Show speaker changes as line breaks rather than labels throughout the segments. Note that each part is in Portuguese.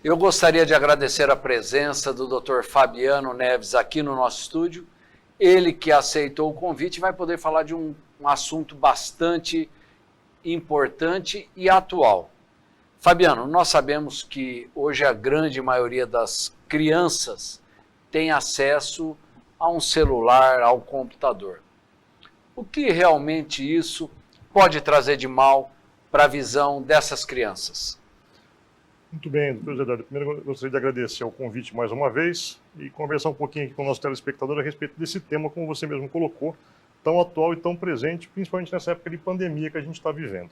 Eu gostaria de agradecer a presença do Dr. Fabiano Neves aqui no nosso estúdio. Ele que aceitou o convite vai poder falar de um assunto bastante importante e atual. Fabiano, nós sabemos que hoje a grande maioria das crianças tem acesso a um celular, ao computador. O que realmente isso pode trazer de mal para a visão dessas crianças?
Muito bem, doutor Zedar. Primeiro, eu gostaria de agradecer o convite mais uma vez e conversar um pouquinho aqui com o nosso telespectador a respeito desse tema, como você mesmo colocou, tão atual e tão presente, principalmente nessa época de pandemia que a gente está vivendo.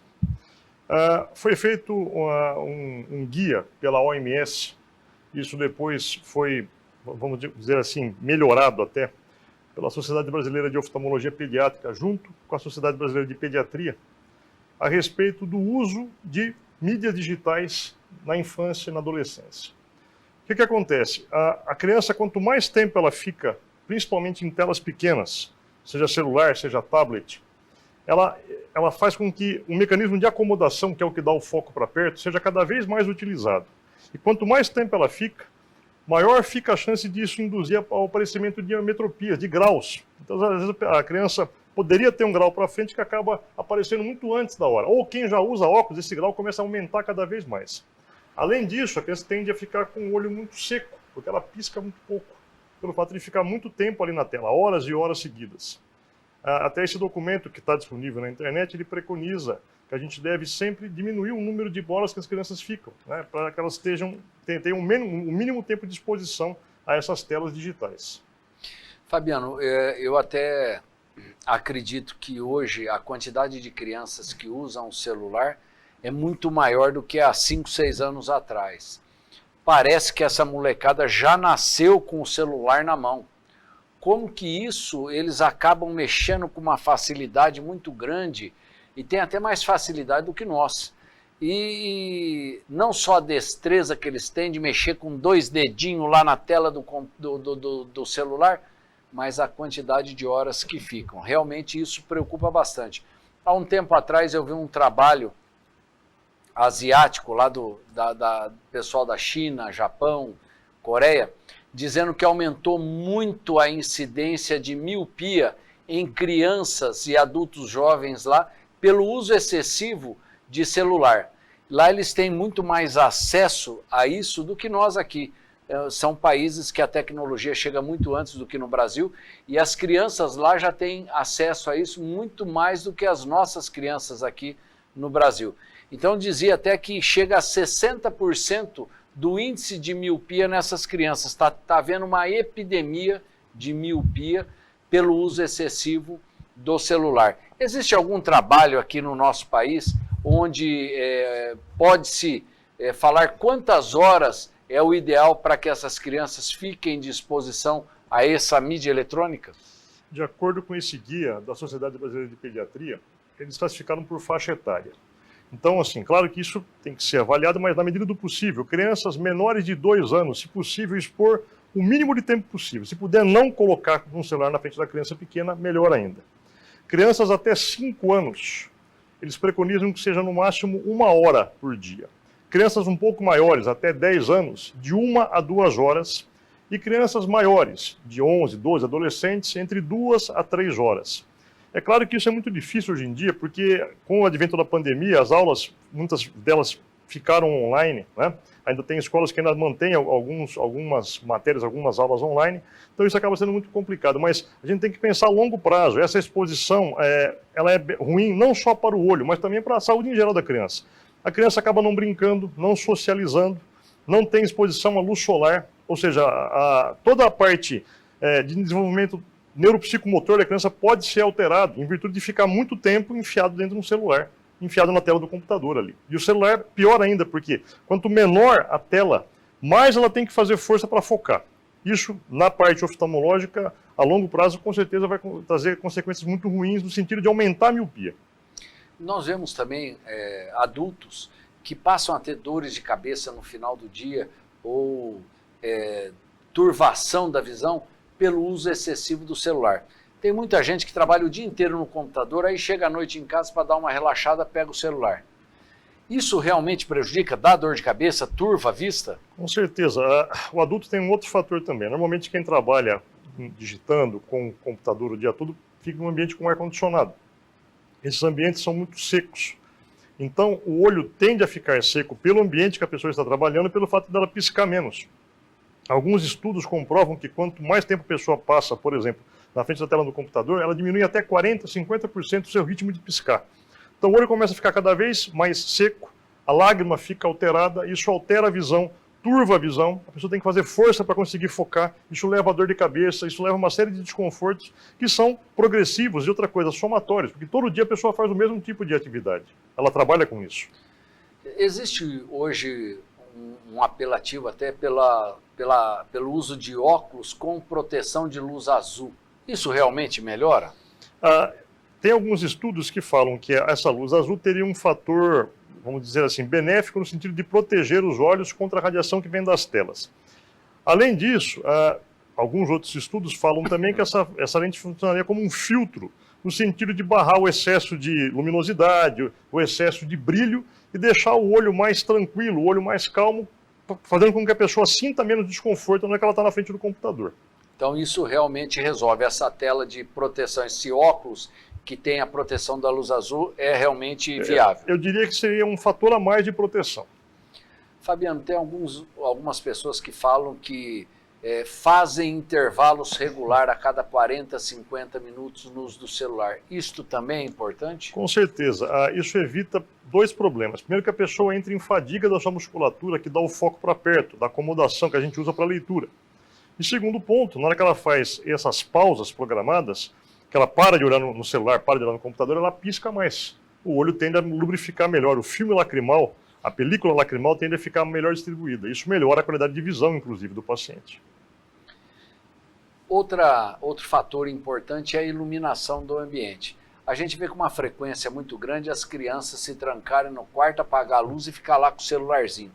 Foi feito um guia pela OMS, isso depois foi, vamos dizer assim, melhorado até pela Sociedade Brasileira de Oftalmologia Pediátrica, junto com a Sociedade Brasileira de Pediatria, a respeito do uso de mídias digitais na infância e na adolescência. O que acontece? A criança, quanto mais tempo ela fica, principalmente em telas pequenas, seja celular, seja tablet, ela faz com que o mecanismo de acomodação, que é o que dá o foco para perto, seja cada vez mais utilizado. E quanto mais tempo ela fica, maior fica a chance disso induzir ao aparecimento de ametropias, de graus. Então, às vezes, a criança poderia ter um grau para frente que acaba aparecendo muito antes da hora. Ou quem já usa óculos, esse grau começa a aumentar cada vez mais. Além disso, a criança tende a ficar com o olho muito seco, porque ela pisca muito pouco, pelo fato de ficar muito tempo ali na tela, horas e horas seguidas. Até esse documento que está disponível na internet, ele preconiza que a gente deve sempre diminuir o número de horas que as crianças ficam, né, para que elas tenham o mínimo tempo de exposição a essas telas digitais.
Fabiano, eu até acredito que hoje a quantidade de crianças que usam o celular é muito maior do que há 5, 6 anos atrás. Parece que essa molecada já nasceu com o celular na mão. Como que isso eles acabam mexendo com uma facilidade muito grande e tem até mais facilidade do que nós. E não só a destreza que eles têm de mexer com 2 dedinhos lá na tela do celular, mas a quantidade de horas que ficam. Realmente isso preocupa bastante. Há um tempo atrás eu vi um trabalho asiático lá do pessoal da China, Japão, Coreia, dizendo que aumentou muito a incidência de miopia em crianças e adultos jovens lá pelo uso excessivo de celular. Lá eles têm muito mais acesso a isso do que nós aqui. São países que a tecnologia chega muito antes do que no Brasil e as crianças lá já têm acesso a isso muito mais do que as nossas crianças aqui no Brasil. Então dizia até que chega a 60% do índice de miopia nessas crianças. Está havendo uma epidemia de miopia pelo uso excessivo do celular. Existe algum trabalho aqui no nosso país onde pode-se falar quantas horas é o ideal para que essas crianças fiquem de exposição a essa mídia eletrônica?
De acordo com esse guia da Sociedade Brasileira de Pediatria, eles classificaram por faixa etária. Então, assim, claro que isso tem que ser avaliado, mas na medida do possível. Crianças menores de 2 anos, se possível, expor o mínimo de tempo possível. Se puder não colocar um celular na frente da criança pequena, melhor ainda. Crianças até 5 anos, eles preconizam que seja no máximo 1 hora por dia. Crianças um pouco maiores, até 10 anos, de 1 a 2 horas. E crianças maiores, de 11, 12, adolescentes, entre 2 a 3 horas. É claro que isso é muito difícil hoje em dia, porque com o advento da pandemia, as aulas, muitas delas ficaram online, né? Ainda tem escolas que ainda mantêm algumas matérias, algumas aulas online, então isso acaba sendo muito complicado, mas a gente tem que pensar a longo prazo. Essa exposição, ela é ruim não só para o olho, mas também para a saúde em geral da criança. A criança acaba não brincando, não socializando, não tem exposição à luz solar, ou seja, toda a parte de desenvolvimento neuropsicomotor da criança pode ser alterado em virtude de ficar muito tempo enfiado dentro de um celular, enfiado na tela do computador ali. E o celular, pior ainda, porque quanto menor a tela, mais ela tem que fazer força para focar. Isso, na parte oftalmológica, a longo prazo, com certeza vai trazer consequências muito ruins no sentido de aumentar a miopia.
Nós vemos também adultos que passam a ter dores de cabeça no final do dia ou turvação da visão pelo uso excessivo do celular. Tem muita gente que trabalha o dia inteiro no computador, aí chega à noite em casa para dar uma relaxada, pega o celular. Isso realmente prejudica, dá dor de cabeça, turva a vista?
Com certeza. O adulto tem um outro fator também. Normalmente quem trabalha digitando com o computador o dia todo fica num ambiente com ar-condicionado. Esses ambientes são muito secos. Então, o olho tende a ficar seco pelo ambiente que a pessoa está trabalhando, pelo fato dela piscar menos. Alguns estudos comprovam que quanto mais tempo a pessoa passa, por exemplo, na frente da tela do computador, ela diminui até 40%, 50% do seu ritmo de piscar. Então, o olho começa a ficar cada vez mais seco, a lágrima fica alterada, isso altera a visão, turva a visão, a pessoa tem que fazer força para conseguir focar, isso leva a dor de cabeça, isso leva a uma série de desconfortos que são progressivos e outra coisa, somatórios, porque todo dia a pessoa faz o mesmo tipo de atividade, ela trabalha com isso.
Existe hoje um apelativo até pelo uso de óculos com proteção de luz azul. Isso realmente melhora?
Tem alguns estudos que falam que essa luz azul teria um fator, vamos dizer assim, benéfico no sentido de proteger os olhos contra a radiação que vem das telas. Além disso, alguns outros estudos falam também que essa lente funcionaria como um filtro, no sentido de barrar o excesso de luminosidade, o excesso de brilho e deixar o olho mais tranquilo, o olho mais calmo, fazendo com que a pessoa sinta menos desconforto na hora que ela está na frente do computador.
Então isso realmente resolve. Essa tela de proteção, esse óculos que tem a proteção da luz azul é realmente viável.
Eu diria que seria um fator a mais de proteção.
Fabiano, tem algumas pessoas que falam que fazem intervalos regular a cada 40, 50 minutos no uso do celular. Isto também é importante?
Com certeza. Isso evita dois problemas. Primeiro, que a pessoa entra em fadiga da sua musculatura, que dá o foco para perto, da acomodação que a gente usa para leitura. E segundo ponto, na hora que ela faz essas pausas programadas, que ela para de olhar no celular, para de olhar no computador, ela pisca mais. O olho tende a lubrificar melhor. O filme lacrimal, a película lacrimal tende a ficar melhor distribuída. Isso melhora a qualidade de visão, inclusive, do paciente.
Outro fator importante é a iluminação do ambiente. A gente vê com uma frequência muito grande as crianças se trancarem no quarto, apagar a luz e ficar lá com o celularzinho.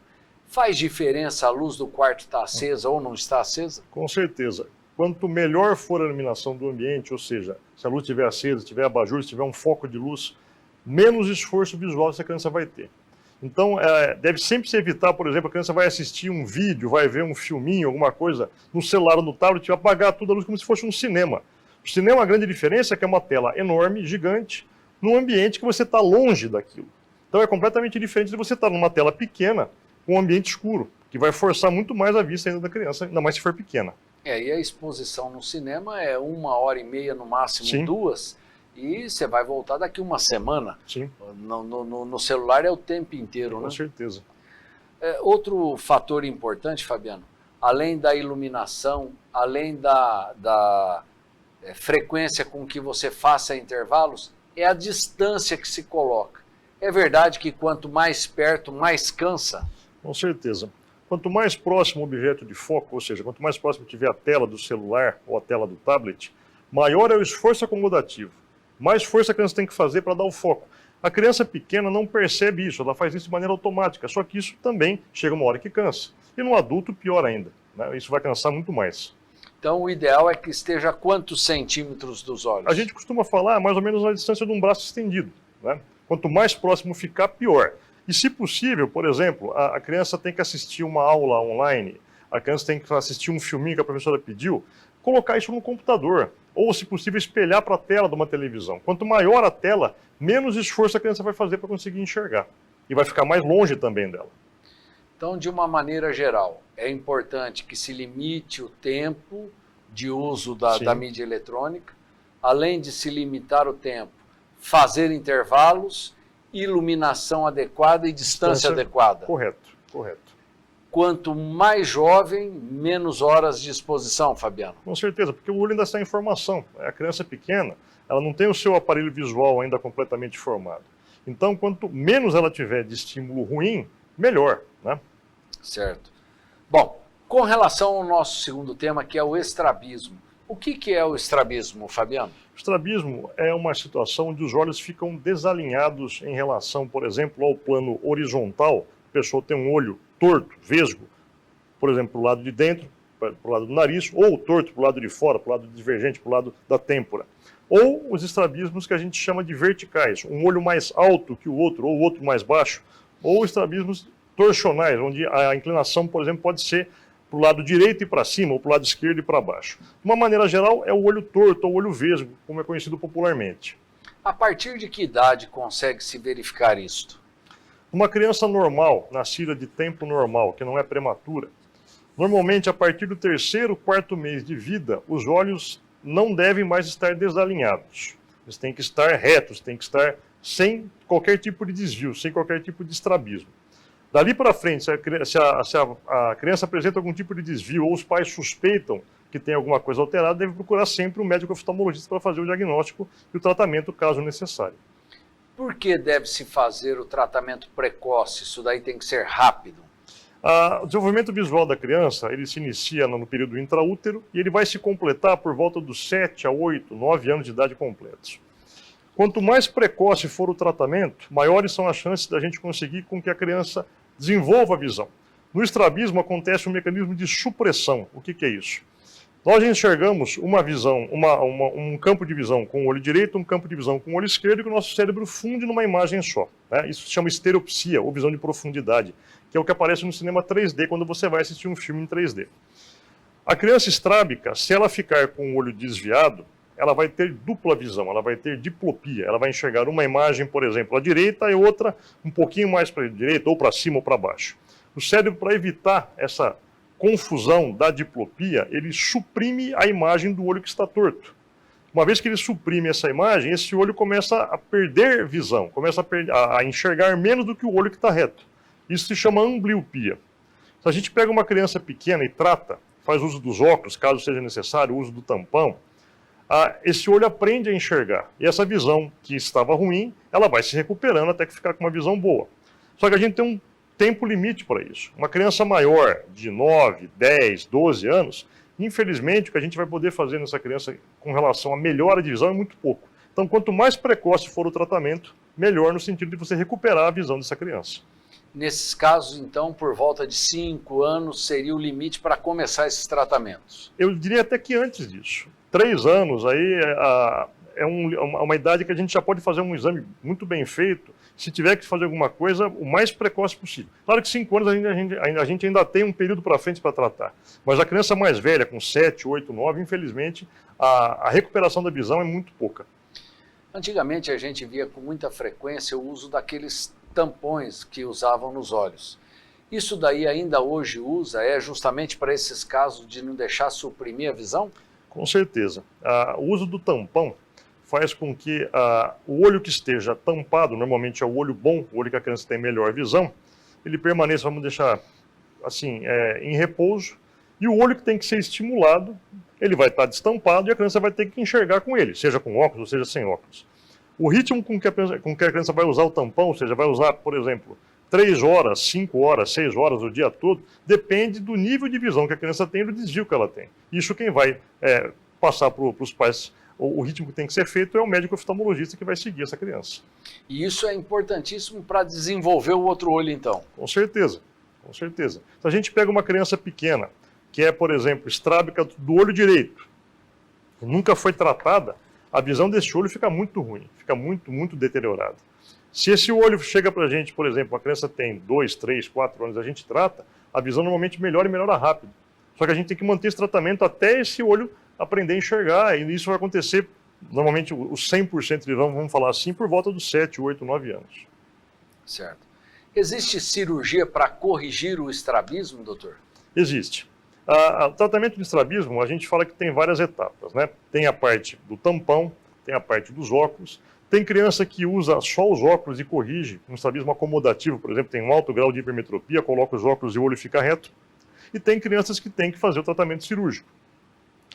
Faz diferença a luz do quarto estar acesa ou não está acesa?
Com certeza. Quanto melhor for a iluminação do ambiente, ou seja, se a luz estiver acesa, se tiver abajur, se tiver um foco de luz, menos esforço visual essa criança vai ter. Então, deve sempre se evitar, por exemplo, a criança vai assistir um vídeo, vai ver um filminho, alguma coisa, no celular ou no tablet, vai apagar toda a luz como se fosse um cinema. O cinema, a grande diferença é que é uma tela enorme, gigante, num ambiente que você está longe daquilo. Então, é completamente diferente de você estar numa tela pequena, com um ambiente escuro, que vai forçar muito mais a vista ainda da criança, ainda mais se for pequena.
E a exposição no cinema é 1h30, no máximo. Sim. 2, e você vai voltar daqui uma semana.
Sim.
No celular é o tempo inteiro, né?
Com certeza.
Outro fator importante, Fabiano, além da iluminação, além da frequência com que você faça intervalos, é a distância que se coloca. É verdade que quanto mais perto, mais cansa?
Com certeza. Quanto mais próximo o objeto de foco, ou seja, quanto mais próximo tiver a tela do celular ou a tela do tablet, maior é o esforço acomodativo. Mais força a criança tem que fazer para dar o foco. A criança pequena não percebe isso, ela faz isso de maneira automática, só que isso também chega uma hora que cansa. E no adulto, pior ainda, né? Isso vai cansar muito mais.
Então o ideal é que esteja a quantos centímetros dos olhos?
A gente costuma falar mais ou menos na distância de um braço estendido, né? Quanto mais próximo ficar, pior. E se possível, por exemplo, a criança tem que assistir uma aula online, a criança tem que assistir um filminho que a professora pediu, colocar isso no computador, ou se possível espelhar para a tela de uma televisão. Quanto maior a tela, menos esforço a criança vai fazer para conseguir enxergar. E vai ficar mais longe também dela.
Então, de uma maneira geral, é importante que se limite o tempo de uso da mídia eletrônica, além de se limitar o tempo, fazer intervalos, iluminação adequada e distância adequada.
Correto, correto.
Quanto mais jovem, menos horas de exposição, Fabiano.
Com certeza, porque o olho ainda está em formação. A criança pequena, ela não tem o seu aparelho visual ainda completamente formado. Então, quanto menos ela tiver de estímulo ruim, melhor, né?
Certo. Bom, com relação ao nosso segundo tema, que é o estrabismo. O que é o estrabismo, Fabiano?
O estrabismo é uma situação onde os olhos ficam desalinhados em relação, por exemplo, ao plano horizontal. A pessoa tem um olho torto, vesgo, por exemplo, para o lado de dentro, para o lado do nariz, ou torto para o lado de fora, para o lado divergente, para o lado da têmpora. Ou os estrabismos que a gente chama de verticais, um olho mais alto que o outro, ou o outro mais baixo, ou estrabismos torsionais, onde a inclinação, por exemplo, pode ser para o lado direito e para cima, ou para o lado esquerdo e para baixo. De uma maneira geral, é o olho torto, ou olho vesgo, como é conhecido popularmente.
A partir de que idade consegue se verificar isto?
Uma criança normal, nascida de tempo normal, que não é prematura, normalmente a partir do 3º, 4º mês de vida, os olhos não devem mais estar desalinhados. Eles têm que estar retos, têm que estar sem qualquer tipo de desvio, sem qualquer tipo de estrabismo. Dali para frente, se a criança apresenta algum tipo de desvio ou os pais suspeitam que tem alguma coisa alterada, deve procurar sempre um médico oftalmologista para fazer o diagnóstico e o tratamento, caso necessário.
Por que deve-se fazer o tratamento precoce? Isso daí tem que ser rápido.
O desenvolvimento visual da criança, ele se inicia no período intraútero e ele vai se completar por volta dos 7 a 8, 9 anos de idade completos. Quanto mais precoce for o tratamento, maiores são as chances da gente conseguir com que a criança desenvolva a visão. No estrabismo acontece um mecanismo de supressão. O que é isso? Nós enxergamos uma visão, um campo de visão com o olho direito, um campo de visão com o olho esquerdo, e que o nosso cérebro funde numa imagem só. Né? Isso se chama estereopsia, ou visão de profundidade, que é o que aparece no cinema 3D, quando você vai assistir um filme em 3D. A criança estrábica, se ela ficar com o olho desviado, ela vai ter dupla visão, ela vai ter diplopia, ela vai enxergar uma imagem, por exemplo, à direita e outra um pouquinho mais para a direita, ou para cima ou para baixo. O cérebro, para evitar essa confusão da diplopia, ele suprime a imagem do olho que está torto. Uma vez que ele suprime essa imagem, esse olho começa a perder visão, começa a enxergar menos do que o olho que está reto. Isso se chama ambliopia. Se a gente pega uma criança pequena e trata, faz uso dos óculos, caso seja necessário, o uso do tampão, esse olho aprende a enxergar. E essa visão que estava ruim, ela vai se recuperando até que ficar com uma visão boa. Só que a gente tem um tempo limite para isso. Uma criança maior, de 9, 10, 12 anos, infelizmente, o que a gente vai poder fazer nessa criança com relação à melhora de visão é muito pouco. Então, quanto mais precoce for o tratamento, melhor no sentido de você recuperar a visão dessa criança.
Nesses casos, então, por volta de 5 anos seria o limite para começar esses tratamentos?
Eu diria até que antes disso. 3 anos aí é uma idade que a gente já pode fazer um exame muito bem feito, se tiver que fazer alguma coisa, o mais precoce possível. Claro que 5 anos a gente ainda tem um período para frente para tratar, mas a criança mais velha, com 7, 8, 9, infelizmente, a recuperação da visão é muito pouca.
Antigamente a gente via com muita frequência o uso daqueles tampões que usavam nos olhos. Isso daí ainda hoje usa, justamente para esses casos de não deixar suprimir a visão?
Com certeza. O uso do tampão faz com que o olho que esteja tampado, normalmente é o olho bom, o olho que a criança tem melhor visão, ele permaneça, vamos deixar assim, em repouso, e o olho que tem que ser estimulado, ele vai estar destampado e a criança vai ter que enxergar com ele, seja com óculos ou seja sem óculos. O ritmo com que a criança vai usar o tampão, ou seja, vai usar, por exemplo, 3 horas, 5 horas, 6 horas o dia todo, depende do nível de visão que a criança tem e do desvio que ela tem. Isso quem vai passar para os pais, o ritmo que tem que ser feito é o médico oftalmologista que vai seguir essa criança.
E isso é importantíssimo para desenvolver o outro olho, então?
Com certeza, com certeza. Se a gente pega uma criança pequena, que é, por exemplo, estrábica do olho direito, que nunca foi tratada, a visão desse olho fica muito ruim, fica muito, muito deteriorada. Se esse olho chega para a gente, por exemplo, a criança tem 2, 3, 4 anos, a gente trata, a visão normalmente melhora e melhora rápido. Só que a gente tem que manter esse tratamento até esse olho aprender a enxergar, e isso vai acontecer, normalmente, os 100% de visão, vamos falar assim, por volta dos 7, 8, 9 anos.
Certo. Existe cirurgia para corrigir o estrabismo, doutor?
Existe. O tratamento de estrabismo, a gente fala que tem várias etapas, né? Tem a parte do tampão, tem a parte dos óculos, tem criança que usa só os óculos e corrige um estrabismo acomodativo, por exemplo, tem um alto grau de hipermetropia, coloca os óculos e o olho fica reto, e tem crianças que têm que fazer o tratamento cirúrgico.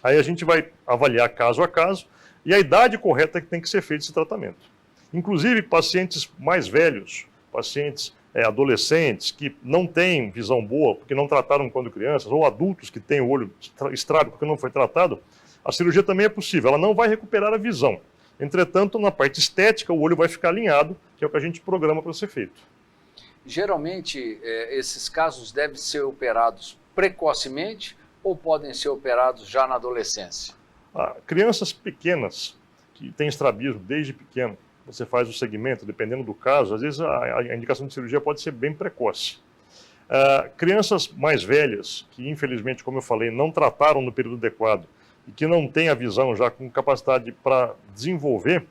Aí a gente vai avaliar caso a caso, e a idade correta que tem que ser feito esse tratamento. Inclusive, pacientes mais velhos, pacientes adolescentes que não têm visão boa, porque não trataram quando crianças, ou adultos que têm o olho estrábico porque não foi tratado, a cirurgia também é possível, ela não vai recuperar a visão. Entretanto, na parte estética, o olho vai ficar alinhado, que é o que a gente programa para ser feito.
Geralmente, esses casos devem ser operados precocemente ou podem ser operados já na adolescência?
Crianças pequenas, que têm estrabismo desde pequeno, você faz o segmento, dependendo do caso, às vezes a indicação de cirurgia pode ser bem precoce. Crianças mais velhas, que infelizmente, como eu falei, não trataram no período adequado e que não têm a visão já com capacidade para desenvolver,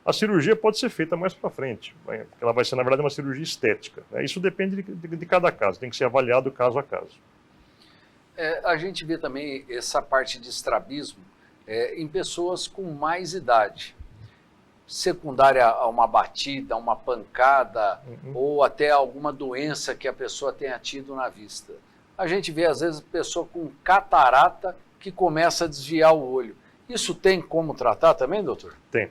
a cirurgia pode ser feita mais para frente, porque ela vai ser, na verdade, uma cirurgia estética. Isso depende de cada caso, tem que ser avaliado caso a caso.
A gente vê também essa parte de estrabismo em pessoas com mais idade, secundária a uma batida, a uma pancada, ou até alguma doença que a pessoa tenha tido na vista. A gente vê, às vezes, pessoa com catarata que começa a desviar o olho. Isso tem como tratar também, doutor?
Tem.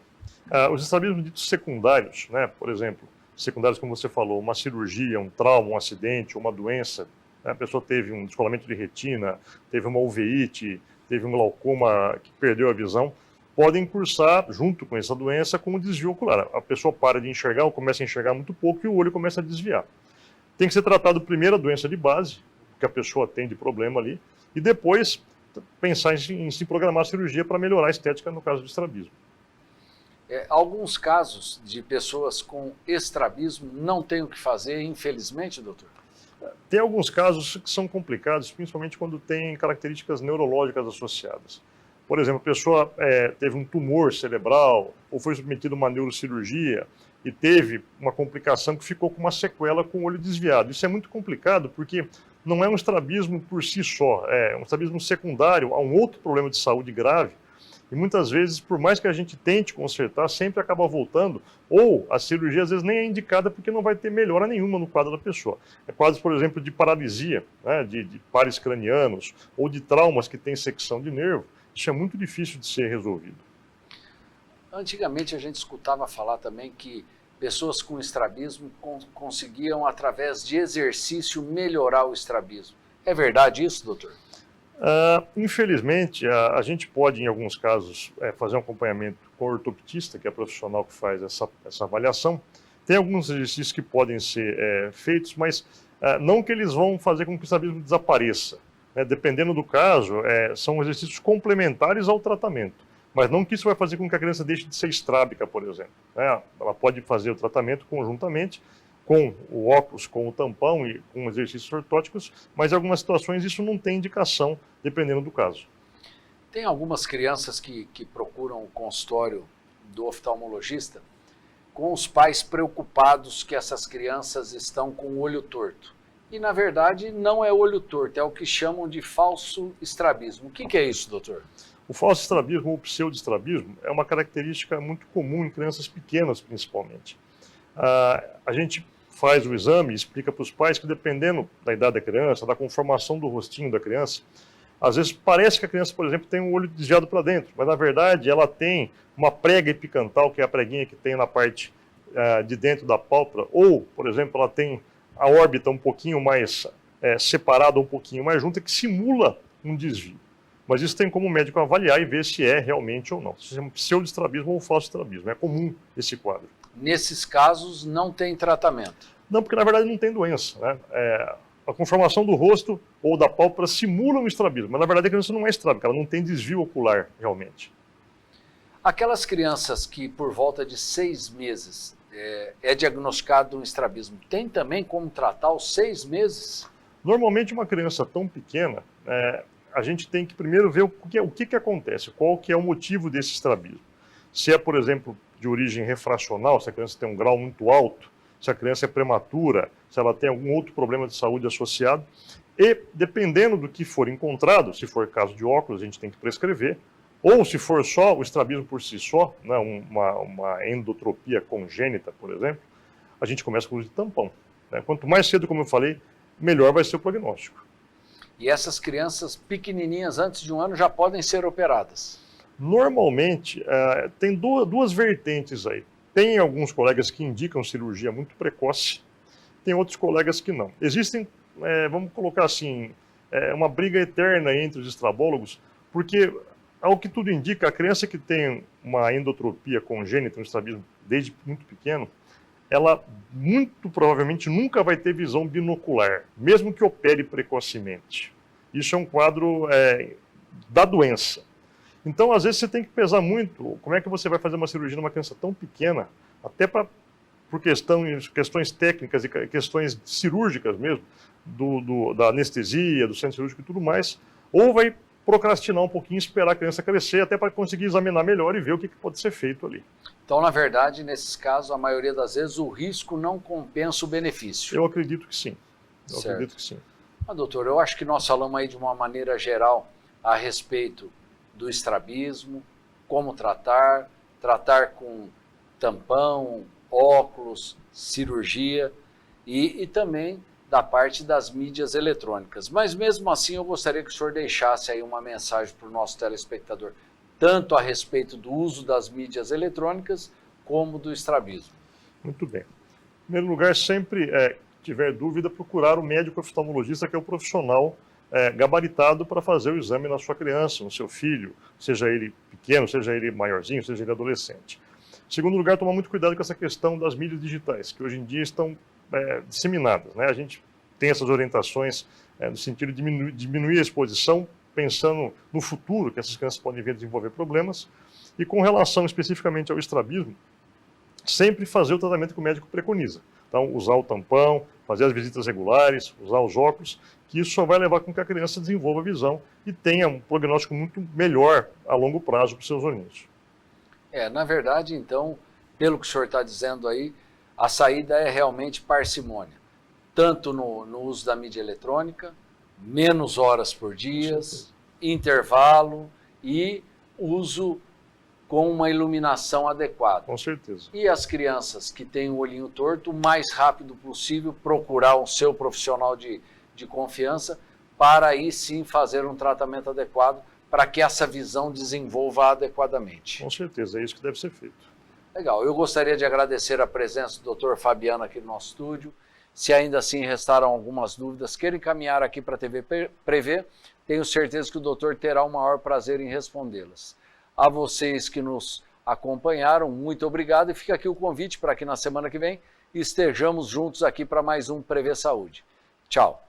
Os estrabismos ditos secundários, né, por exemplo, secundários como você falou, uma cirurgia, um trauma, um acidente, uma doença, né, a pessoa teve um descolamento de retina, teve uma uveíte, teve um glaucoma que perdeu a visão, podem cursar, junto com essa doença, com um desvio ocular. A pessoa para de enxergar ou começa a enxergar muito pouco e o olho começa a desviar. Tem que ser tratado primeiro a doença de base, que a pessoa tem de problema ali, e depois pensar em se programar a cirurgia para melhorar a estética no caso do estrabismo.
Alguns casos de pessoas com estrabismo não tem o que fazer, infelizmente, doutor?
Tem alguns casos que são complicados, principalmente quando tem características neurológicas associadas. Por exemplo, a pessoa teve um tumor cerebral ou foi submetida a uma neurocirurgia e teve uma complicação que ficou com uma sequela com o olho desviado. Isso é muito complicado porque não é um estrabismo por si só, é um estrabismo secundário a um outro problema de saúde grave. E muitas vezes, por mais que a gente tente consertar, sempre acaba voltando, ou a cirurgia às vezes nem é indicada porque não vai ter melhora nenhuma no quadro da pessoa. Quadros, por exemplo, de paralisia, né, de pares cranianos, ou de traumas que têm secção de nervo, isso é muito difícil de ser resolvido.
Antigamente a gente escutava falar também que pessoas com estrabismo conseguiam, através de exercício, melhorar o estrabismo. É verdade isso, doutor?
Infelizmente, a gente pode, em alguns casos, fazer um acompanhamento com o ortoptista, que é profissional que faz essa avaliação. Tem alguns exercícios que podem ser feitos, mas não que eles vão fazer com que o estrabismo desapareça. Dependendo do caso, são exercícios complementares ao tratamento, mas não que isso vai fazer com que a criança deixe de ser estrábica, por exemplo. Ela pode fazer o tratamento conjuntamente, com o óculos, com o tampão e com exercícios ortóticos, mas em algumas situações isso não tem indicação, dependendo do caso.
Tem algumas crianças que procuram o consultório do oftalmologista com os pais preocupados que essas crianças estão com o olho torto. E, na verdade, não é olho torto, é o que chamam de falso estrabismo. O que é isso, doutor?
O falso estrabismo ou pseudoestrabismo é uma característica muito comum em crianças pequenas, principalmente. A gente faz o exame e explica para os pais que, dependendo da idade da criança, da conformação do rostinho da criança, às vezes parece que a criança, por exemplo, tem um olho desviado para dentro, mas na verdade ela tem uma prega epicantal, que é a preguinha que tem na parte de dentro da pálpebra, ou, por exemplo, ela tem a órbita um pouquinho mais separada, um pouquinho mais junta, que simula um desvio. Mas isso tem como o médico avaliar e ver se é realmente ou não. Se é um pseudoestrabismo ou um falso estrabismo. É comum esse quadro.
Nesses casos, não tem tratamento?
Não, porque na verdade não tem doença, né? A conformação do rosto ou da pálpebra simula um estrabismo, mas na verdade a criança não é estrábica, ela não tem desvio ocular realmente.
Aquelas crianças que por volta de 6 meses é diagnosticado um estrabismo, tem também como tratar aos 6 meses?
Normalmente uma criança tão pequena, a gente tem que primeiro ver o que acontece, qual que é o motivo desse estrabismo. Se é, por exemplo, de origem refracional, se a criança tem um grau muito alto, se a criança é prematura, se ela tem algum outro problema de saúde associado, e dependendo do que for encontrado, se for caso de óculos, a gente tem que prescrever, ou se for só o estrabismo por si só, né, uma endotropia congênita, por exemplo, a gente começa com o uso de tampão. Quanto mais cedo, como eu falei, melhor vai ser o prognóstico.
E essas crianças pequenininhas, antes de 1 ano, já podem ser operadas?
Normalmente, tem duas vertentes aí. Tem alguns colegas que indicam cirurgia muito precoce, tem outros colegas que não. Existem, vamos colocar assim, uma briga eterna entre os estrabólogos, porque, ao que tudo indica, a criança que tem uma endotropia congênita, um estrabismo desde muito pequeno, ela muito provavelmente nunca vai ter visão binocular, mesmo que opere precocemente. Isso é um quadro da doença. Então, às vezes, você tem que pesar muito como é que você vai fazer uma cirurgia numa criança tão pequena, até por questões técnicas e questões cirúrgicas mesmo, da anestesia, do centro cirúrgico e tudo mais, ou vai procrastinar um pouquinho, esperar a criança crescer, até para conseguir examinar melhor e ver o que pode ser feito ali.
Então, na verdade, nesses casos, a maioria das vezes, o risco não compensa o benefício.
Eu acredito que sim.
Certo.
Acredito que sim.
Mas, doutor, eu acho que nós falamos aí de uma maneira geral a respeito do estrabismo, como tratar com tampão, óculos, cirurgia e também da parte das mídias eletrônicas. Mas mesmo assim eu gostaria que o senhor deixasse aí uma mensagem para o nosso telespectador, tanto a respeito do uso das mídias eletrônicas como do estrabismo.
Muito bem. Em primeiro lugar, sempre tiver dúvida, procurar o médico oftalmologista, que é o profissional gabaritado para fazer o exame na sua criança, no seu filho, seja ele pequeno, seja ele maiorzinho, seja ele adolescente. Em segundo lugar, tomar muito cuidado com essa questão das mídias digitais, que hoje em dia estão disseminadas, né? A gente tem essas orientações no sentido de diminuir a exposição, pensando no futuro, que essas crianças podem vir a desenvolver problemas, e com relação especificamente ao estrabismo, sempre fazer o tratamento que o médico preconiza. Então, usar o tampão, fazer as visitas regulares, usar os óculos, que isso só vai levar com que a criança desenvolva a visão e tenha um prognóstico muito melhor a longo prazo para os seus olhinhos.
Na verdade, então, pelo que o senhor está dizendo aí, a saída é realmente parcimônia, tanto no uso da mídia eletrônica, menos horas por dia, intervalo e uso com uma iluminação adequada.
Com certeza.
E as crianças que têm o olhinho torto, o mais rápido possível, procurar o seu profissional de confiança para aí sim fazer um tratamento adequado para que essa visão desenvolva adequadamente.
Com certeza, é isso que deve ser feito.
Legal, eu gostaria de agradecer a presença do Dr. Fabiano aqui no nosso estúdio. Se ainda assim restaram algumas dúvidas, queira encaminhar aqui para a TV Prevê, tenho certeza que o doutor terá o maior prazer em respondê-las. A vocês que nos acompanharam, muito obrigado e fica aqui o convite para que na semana que vem estejamos juntos aqui para mais um Prevê Saúde. Tchau!